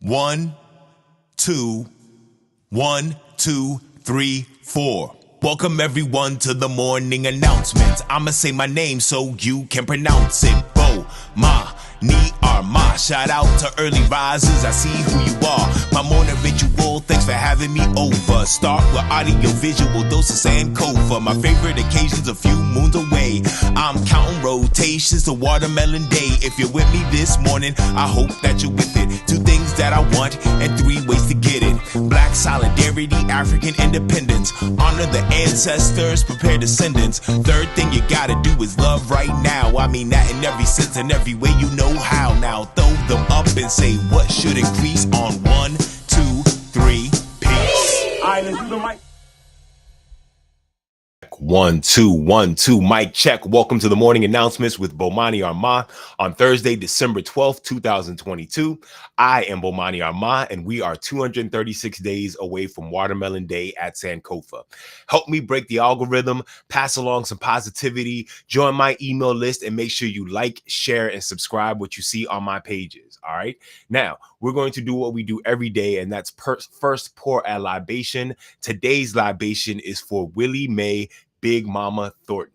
One, two, 1, 2, 3, 4. Welcome everyone to the morning announcement. I'ma say my name so you can pronounce it. Bomani Armah. Shout out to early risers, I see who you are. My morning ritual, thanks for having me over. Start with audio visual doses and cover. My favorite occasions a few moons away. I'm counting rotations to watermelon day. If you're with me this morning, I hope that you're with it. 2 things that I want and 3 ways to get it. Black solidarity, African independence. Honor the ancestors, prepare descendants. 3rd thing you gotta do is love right now. I mean that in every sense and every way you know how. Now throw them up and say what should increase on 1, 2, 3, peace. All right, let's do the mic. 1, 2, 1, 2, mic check. Welcome to the morning announcements with Bomani Armah on Thursday, December 12th, 2022. I am Bomani Armah, and we are 236 days away from Watermelon Day at Sankofa. Help me break the algorithm, pass along some positivity, join my email list, and make sure you like, share, and subscribe what you see on my pages. All right. Now, we're going to do what we do every day, and that's first pour a libation. Today's libation is for Willie Mae Big Mama Thornton.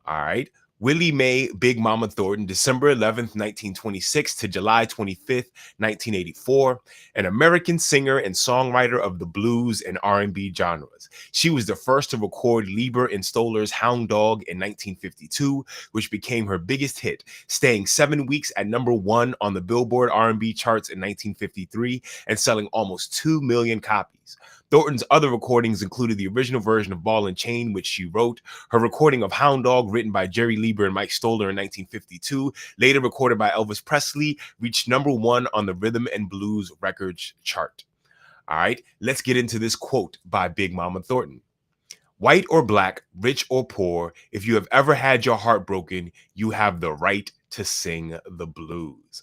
All right. Willie Mae Big Mama Thornton, December 11th, 1926 to July 25th, 1984, an American singer and songwriter of the blues and R&B genres. She was the first to record Lieber and Stoller's Hound Dog in 1952, which became her biggest hit, staying 7 weeks at #1 on the Billboard R&B charts in 1953 and selling almost 2 million copies. Thornton's other recordings included the original version of Ball and Chain, which she wrote, her recording of Hound Dog, written by Jerry Lieber and Mike Stoller in 1952, later recorded by Elvis Presley, reached #1 on the Rhythm and Blues Records chart. All right, let's get into this quote by Big Mama Thornton. White or black, rich or poor, if you have ever had your heart broken, you have the right to sing the blues.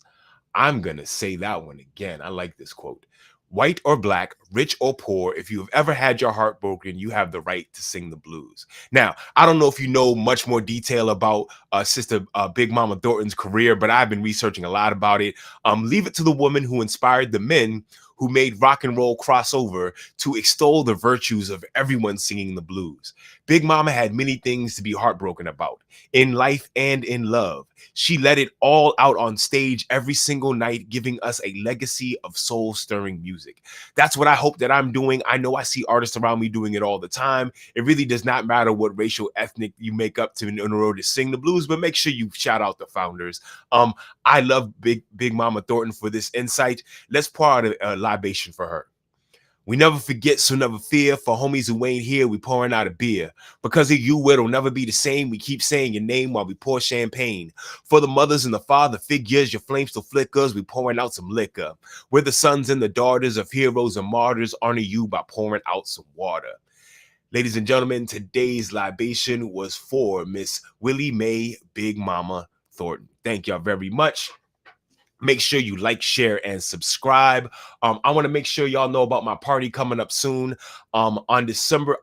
I'm going to say that one again. I like this quote. White or black, rich or poor, if you have ever had your heart broken, you have the right to sing the blues. Now, I don't know if you know much more detail about Sister Big Mama Thornton's career, but I've been researching a lot about it. Leave it to the woman who inspired the men who made rock and roll crossover to extol the virtues of everyone singing the blues. Big Mama had many things to be heartbroken about, in life and in love. She let it all out on stage every single night, giving us a legacy of soul-stirring music. That's what I hope that I'm doing. I know I see artists around me doing it all the time. It really does not matter what racial, ethnic you make up to in order to sing the blues, but make sure you shout out the founders. I love Big Mama Thornton for this insight. Let's pour out a libation for her. We never forget, so never fear. For homies who ain't here, we pouring out a beer. Because of you, it'll never be the same. We keep saying your name while we pour champagne. For the mothers and the father figures, your flame still flickers. We pouring out some liquor. We're the sons and the daughters of heroes and martyrs. Honor you by pouring out some water. Ladies and gentlemen, today's libation was for Miss Willie Mae Big Mama Thornton. Thank y'all very much. Make sure you like, share, and subscribe. I want to make sure y'all know about my party coming up soon. On December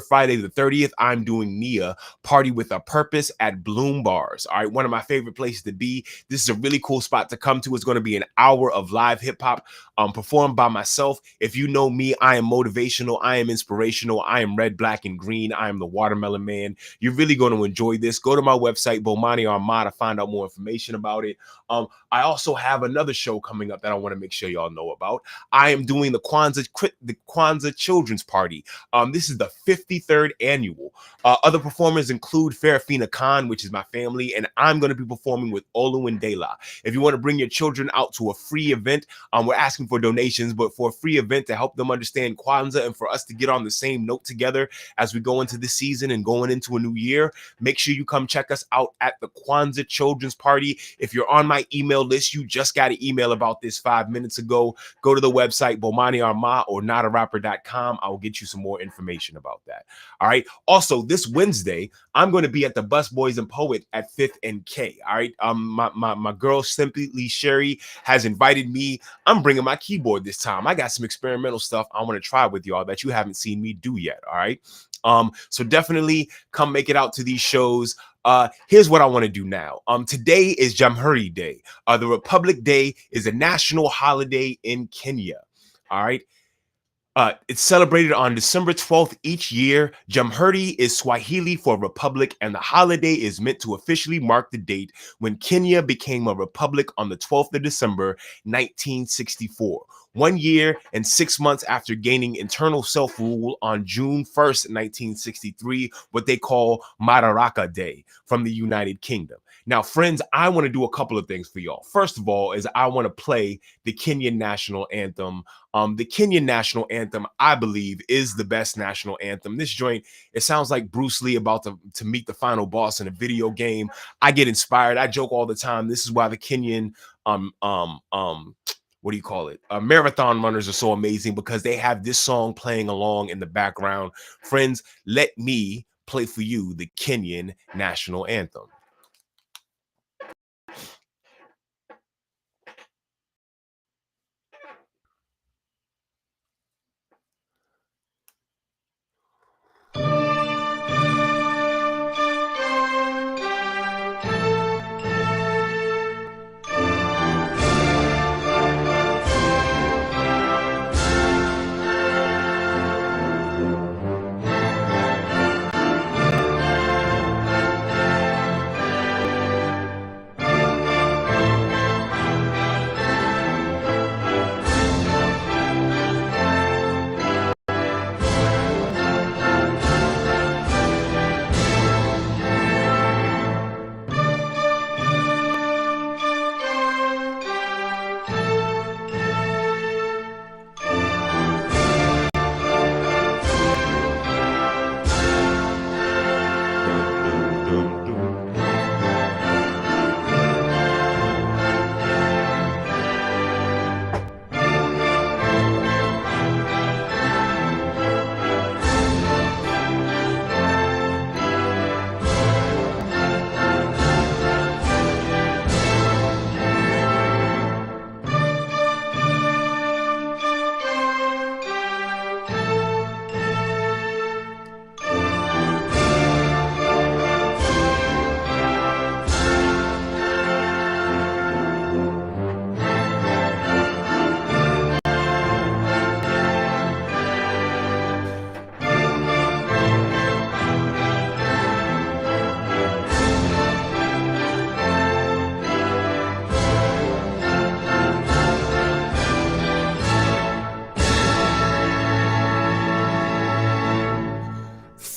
Friday the 30th, I'm doing Nia Party with a Purpose at Bloom Bars. All right, one of my favorite places to be. This is a really cool spot to come to. It's going to be an hour of live hip hop performed by myself. If you know me, I am motivational. I am inspirational. I am red, black, and green. I am the Watermelon Man. You're really going to enjoy this. Go to my website, Bomani Armah, to find out more information about it. I also have another show coming up that I want to make sure y'all know about. I am doing the Kwanzaa Children's Party. This is the 53rd annual. Other performers include Farafina Khan, which is my family, and I'm going to be performing with Olu and Dela. If you want to bring your children out to a free event, we're asking for donations, but for a free event to help them understand Kwanzaa and for us to get on the same note together as we go into this season and going into a new year, make sure you come check us out at the Kwanzaa Children's Party. If you're on my email list, you just got an email about this 5 minutes ago. Go to the website, Bomani Armah or notarapper.com. I will get you some more information about that. All right. Also, this Wednesday, I'm going to be at the Bus Boys and Poet at 5th and K. All right. My girl, Simply Lee Sherry, has invited me. I'm bringing my keyboard this time. I got some experimental stuff I want to try with y'all that you haven't seen me do yet. All right. So definitely come make it out to these shows. Here's what I want to do now. Today is Jamhuri Day. The Republic Day is a national holiday in Kenya. All right. It's celebrated on December 12th each year. Jamhuri is Swahili for republic, and the holiday is meant to officially mark the date when Kenya became a republic on the 12th of December, 1964. 1 year and 6 months after gaining internal self-rule on June 1st, 1963, what they call Madaraka Day from the United Kingdom. Now, friends, I want to do a couple of things for y'all. First of all, is I want to play the Kenyan national anthem. The Kenyan national anthem, I believe, is the best national anthem. This joint, it sounds like Bruce Lee about to meet the final boss in a video game. I get inspired. I joke all the time. This is why the Kenyan what do you call it? Marathon runners are so amazing because they have this song playing along in the background. Friends, let me play for you the Kenyan national anthem.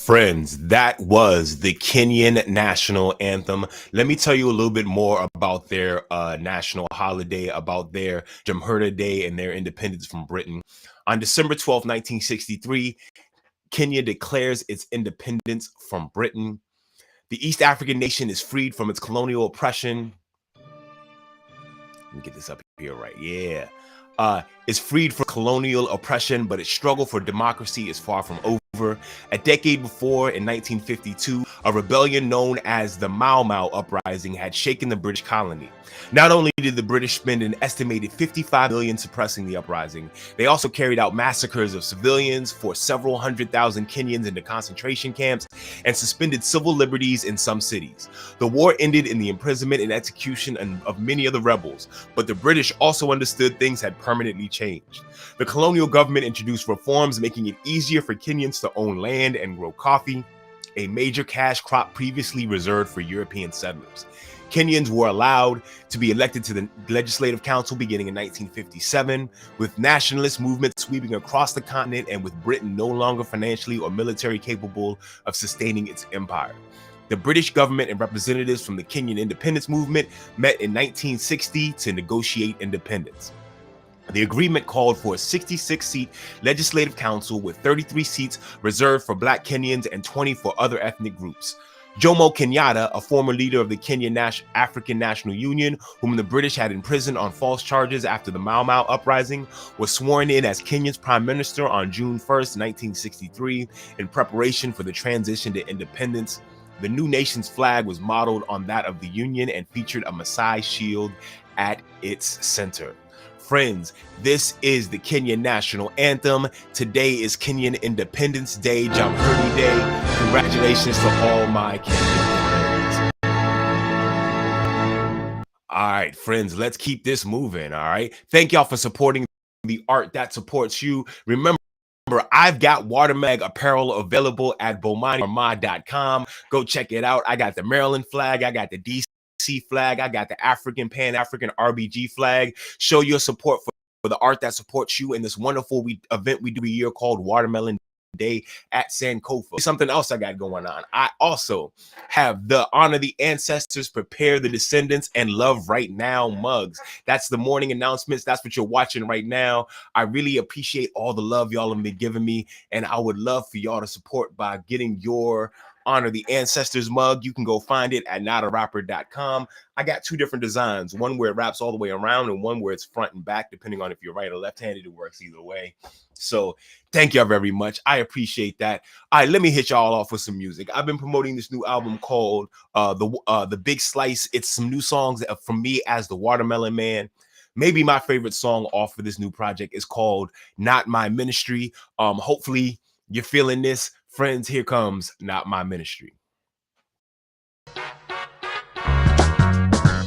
Friends, that was the Kenyan national anthem. Let me tell you a little bit more about their national holiday, about their Jamhuri Day and their independence from Britain. On December 12, 1963, Kenya declares its independence from Britain. The East African nation is freed from its colonial oppression. Let me get this up here right. Yeah. Is freed from colonial oppression, but its struggle for democracy is far from over. A decade before, in 1952, a rebellion known as the Mau Mau Uprising had shaken the British colony. Not only did the British spend an estimated $55 million suppressing the uprising, they also carried out massacres of civilians, forced several 100,000 Kenyans into concentration camps, and suspended civil liberties in some cities. The war ended in the imprisonment and execution of many of the rebels, but the British also understood things had permanently changed. The colonial government introduced reforms making it easier for Kenyans to own land and grow coffee, a major cash crop previously reserved for European settlers. Kenyans were allowed to be elected to the Legislative Council beginning in 1957, with nationalist movements sweeping across the continent and with Britain no longer financially or military capable of sustaining its empire. The British government and representatives from the Kenyan independence movement met in 1960 to negotiate independence. The agreement called for a 66-seat legislative council with 33 seats reserved for Black Kenyans and 20 for other ethnic groups. Jomo Kenyatta, a former leader of the Kenyan African National Union, whom the British had imprisoned on false charges after the Mau Mau uprising, was sworn in as Kenya's prime minister on June 1st, 1963, in preparation for the transition to independence. The new nation's flag was modeled on that of the Union and featured a Maasai shield at its center. Friends, this is the Kenyan National Anthem. Today is Kenyan Independence Day, Jamhuri Day. Congratulations to all my Kenyan friends. All right, friends, let's keep this moving, all right? Thank y'all for supporting the art that supports you. Remember, I've got Watermelon apparel available at BomaniArmah.com. Go check it out. I got the Maryland flag. I got the DC flag. I got the Pan-African RBG flag. Show your support for the art that supports you in this wonderful event we do a year called Watermelon Day at Sankofa. Something else I got going on. I also have the Honor the Ancestors, Prepare the Descendants, and Love Right Now mugs. That's the morning announcements. That's what you're watching right now. I really appreciate all the love y'all have been giving me, and I would love for y'all to support by getting your Honor the Ancestors mug. You can go find it at notarapper.com. I got two different designs, one where it wraps all the way around and one where it's front and back, depending on if you're right or left-handed. It works either way. So thank y'all very much. I appreciate that. All right, let me hit y'all off with some music. I've been promoting this new album called The Big Slice. It's some new songs from me as the Watermelon Man. Maybe my favorite song off of this new project is called Not My Ministry. Hopefully you're feeling this. Friends, here comes Not My Ministry.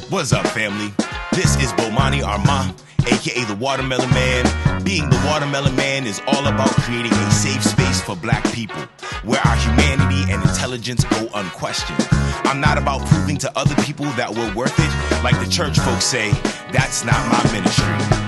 What's up, family? This is Bomani Armah, aka the Watermelon Man. Being the Watermelon Man is all about creating a safe space for Black people, where our humanity and intelligence go unquestioned. I'm not about proving to other people that we're worth it. Like the church folks say, that's not my ministry.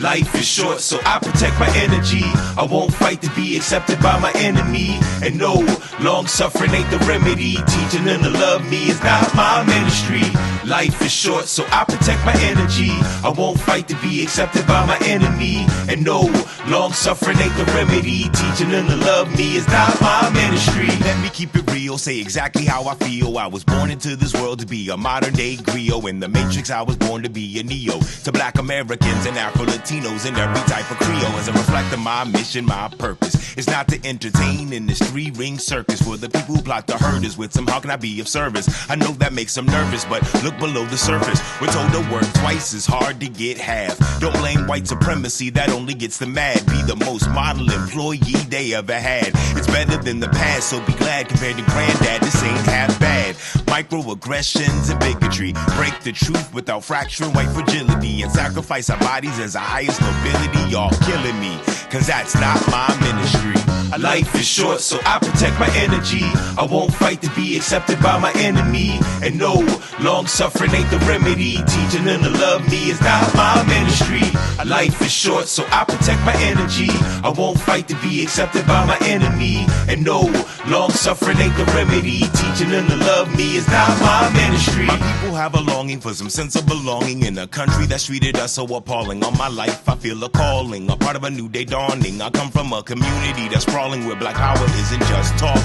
Life is short, so I protect my energy. I won't fight to be accepted by my enemy. And no, long suffering ain't the remedy. Teaching them to love me is not my ministry. Life is short, so I protect my energy. I won't fight to be accepted by my enemy. And no, long suffering ain't the remedy. Teaching them to love me is not my ministry. Let me keep it real, say exactly how I feel. I was born into this world to be a modern day griot. In the Matrix, I was born to be a Neo. To Black Americans and Afro-Latinos and every type of Creole. As a reflect of my mission, my purpose is not to entertain in this three-ring circus for the people who plot to hurt us with some how can I be of service. I know that makes them nervous, but look below the surface. We're told to work twice as hard to get half. Don't blame white supremacy, that only gets them mad. Be the most model employee they ever had. It's better than the past, so be glad compared to granddad, this ain't half bad. Microaggressions and bigotry break the truth without fracturing white fragility and sacrifice our bodies as our highest nobility. Y'all killing me, cause that's not my ministry. Life is short, so I protect my energy. I won't fight to be accepted by my enemy. And no, long suffering ain't the remedy. Teaching them to love me is not my ministry. Life is short, so I protect my energy. I won't fight to be accepted by my enemy. And no, long suffering ain't the remedy. Teaching them to love me is not my ministry. My people have a longing for some sense of belonging in a country that's treated us so appalling. On my life, I feel a calling, a part of a new day dawning. I come from a community that's sprawling where Black power isn't just talking.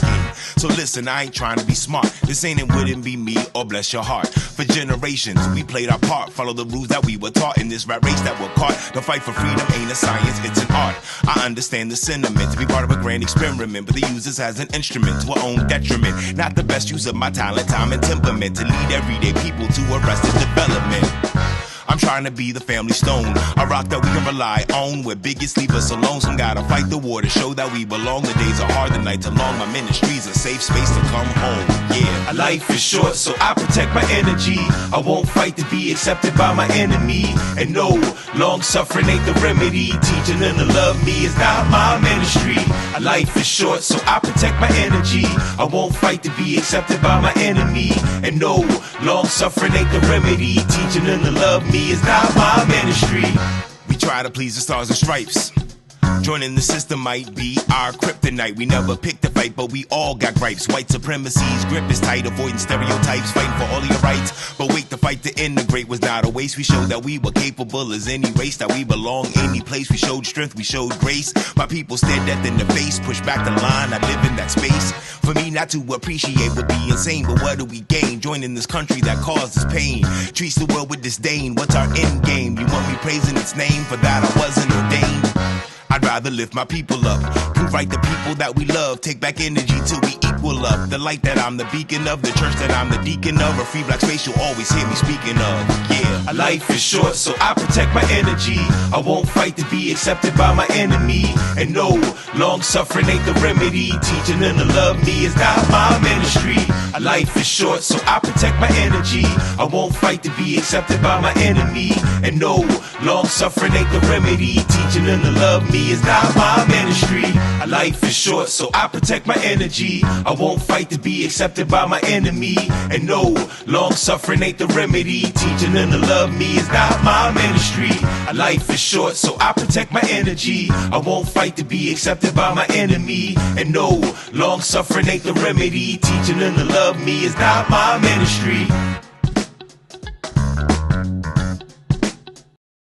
So listen, I ain't trying to be smart. This ain't it wouldn't be me or bless your heart. For generations, we played our part. Follow the rules that we were taught in this rat race that we're caught. The fight for freedom ain't a science, it's an art. I understand the sentiment to be part of a grand experiment, but they use this as an instrument to our own detriment. Not the best use of my talent, time, and temperament to lead everyday people to arrested development. I'm trying to be the family stone, a rock that we can rely on, where biggest leave us alone. Some gotta fight the war to show that we belong. The days are hard, the nights are long. My ministry's a safe space to come home. Yeah, life is short, so I protect my energy. I won't fight to be accepted by my enemy. And no, long suffering ain't the remedy. Teaching them to love me is not my ministry. Life is short, so I protect my energy. I won't fight to be accepted by my enemy. And no, long suffering ain't the remedy. Teaching them to love me is not my ministry. We try to please the stars and stripes. Joining the system might be our kryptonite. We never picked a fight, but we all got gripes. White supremacy's grip is tight, avoiding stereotypes, fighting for all of your rights. But wait, the fight to integrate was not a waste. We showed that we were capable as any race, that we belong any place. We showed strength, we showed grace. My people stared death in the face, pushed back the line. I live in that space. For me not to appreciate would be insane, but what do we gain? Joining this country that causes pain, treats the world with disdain. What's our end game? You want me praising its name? For that I wasn't ordained. I'd rather rather lift my people up. Prove right the people that we love. Take back energy till we equal up. The light that I'm the beacon of, the church that I'm the deacon of. A free black space you'll always hear me speaking of. Yeah, life is short, so I protect my energy. I won't fight to be accepted by my enemy. And no, long suffering ain't the remedy. Teaching them to love me is not my ministry. Life is short, so I protect my energy. I won't fight to be accepted by my enemy. And no, long suffering ain't the remedy. Teaching them to love me is not my ministry. Life is short, so I protect my energy. I won't fight to be accepted by my enemy. And no, long suffering ain't the remedy. Teaching them to love me is not my ministry. Life is short, so I protect my energy. I won't fight to be accepted by my enemy. And no, long suffering ain't the remedy. Teaching them to love me is not my ministry.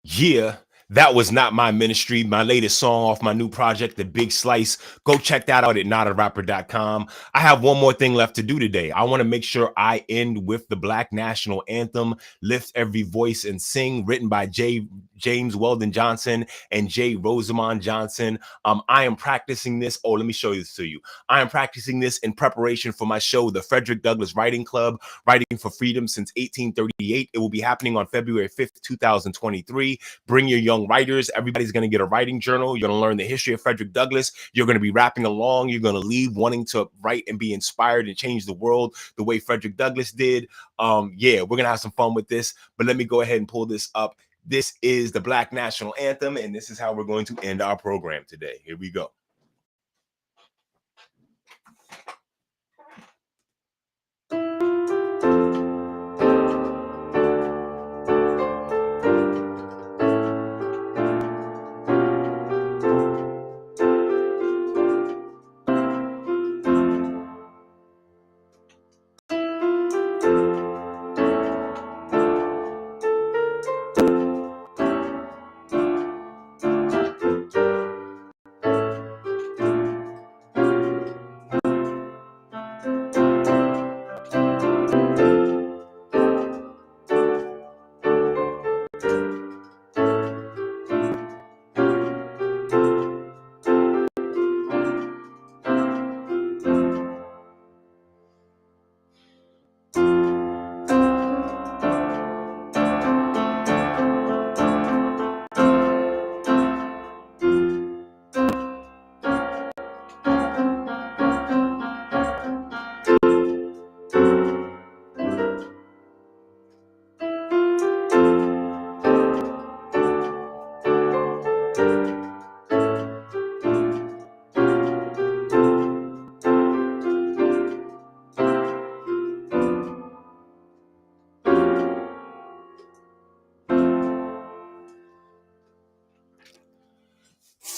Yeah, that was Not My Ministry, my latest song off my new project, The Big Slice. Go check that out at notarapper.com. I have one more thing left to do today. I want to make sure I end with the Black National Anthem, Lift Every Voice and Sing, written by James Weldon Johnson and J. Rosamond Johnson. I am practicing this. Oh, let me show this to you. I am practicing this in preparation for my show, the Frederick Douglass Writing Club, Writing for Freedom since 1838. It will be happening on February 5th, 2023. Bring your young writers. Everybody's going to get a writing journal. You're going to learn the history of Frederick Douglass. You're going to be rapping along. You're going to leave wanting to write and be inspired and change the world the way Frederick Douglass did. Yeah, we're going to have some fun with this, but let me go ahead and pull this up. This is the Black National Anthem, and this is how we're going to end our program today. Here we go.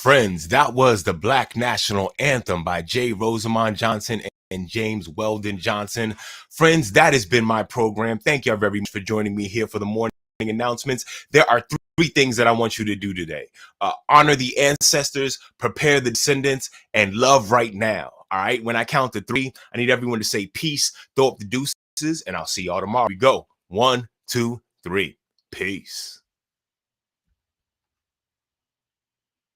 Friends, that was the Black National Anthem by J. Rosamond Johnson and James Weldon Johnson. Friends, that has been my program. Thank you very much for joining me here for the morning announcements. There are three things that I want you to do today. Honor the ancestors, prepare the descendants, and love right now. All right, when I count to three, I need everyone to say peace, throw up the deuces, and I'll see y'all tomorrow. We go. 1, 2, 3. Peace.